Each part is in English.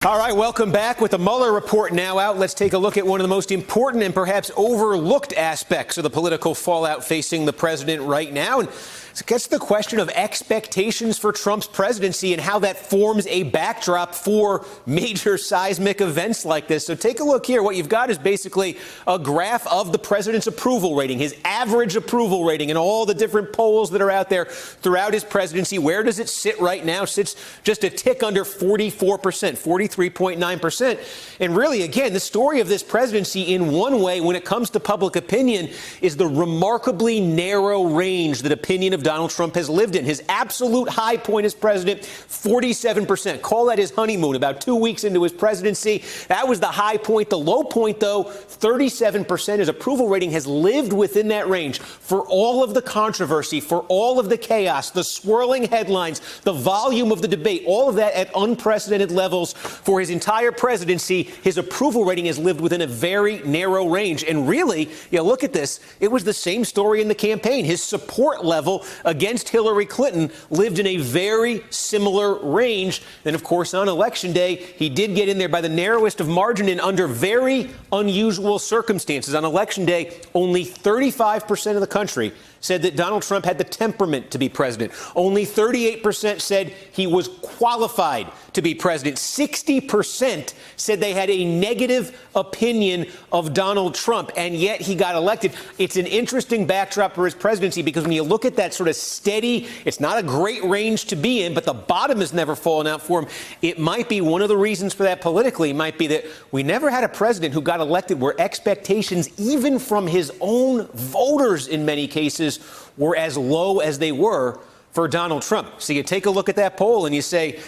All right, welcome back. With the Mueller report now out, let's take a look at one of the most important and perhaps overlooked aspects of the political fallout facing the president right now. And it gets to the question of expectations for Trump's presidency and how that forms a backdrop for major seismic events like this. So take a look here. What you've got is basically a graph of the president's approval rating, his average approval rating, and all the different polls that are out there throughout his presidency. Where does it sit right now? Sits just a tick under 44%, 43.9%. And really, again, the story of this presidency in one way, when it comes to public opinion, is the remarkably narrow range that opinion of Donald Trump has lived in. His absolute high point as president, 47%. Call that his honeymoon. About 2 weeks into his presidency, that was the high point. The low point, though, 37%. His approval rating has lived within that range for all of the controversy, for all of the chaos, the swirling headlines, the volume of the debate, all of that at unprecedented levels. For his entire presidency, his approval rating has lived within a very narrow range. And really, look at this. It was the same story in the campaign. His support level against Hillary Clinton lived in a very similar range. Then, of course, on Election Day, he did get in there by the narrowest of margin and under very unusual circumstances. On Election Day, only 35% of the country said that Donald Trump had the temperament to be president. Only 38% said he was qualified to be president. 60% said they had a negative opinion of Donald Trump, and yet he got elected. It's an interesting backdrop for his presidency because when you look at that sort of steady, it's not a great range to be in, but the bottom has never fallen out for him. It might be one of the reasons for that politically might be that we never had a president who got elected where expectations, even from his own voters in many cases, were as low as they were for Donald Trump. So you take a look at that poll and you say,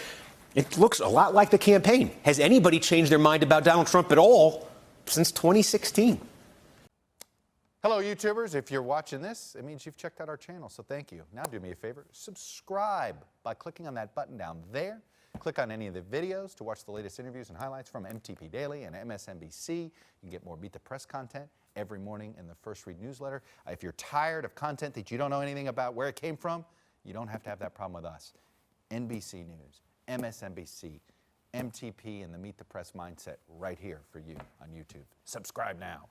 it looks a lot like the campaign. Has anybody changed their mind about Donald Trump at all since 2016? Hello, YouTubers. If you're watching this, it means you've checked out our channel, so thank you. Now do me a favor, subscribe by clicking on that button down there. Click on any of the videos to watch the latest interviews and highlights from MTP Daily and MSNBC. You can get more Beat the Press content every morning in the First Read newsletter. If you're tired of content that you don't know anything about where it came from, you don't have to have that problem with us. NBC News, MSNBC, MTP, and the Meet the Press mindset right here for you on YouTube. Subscribe now.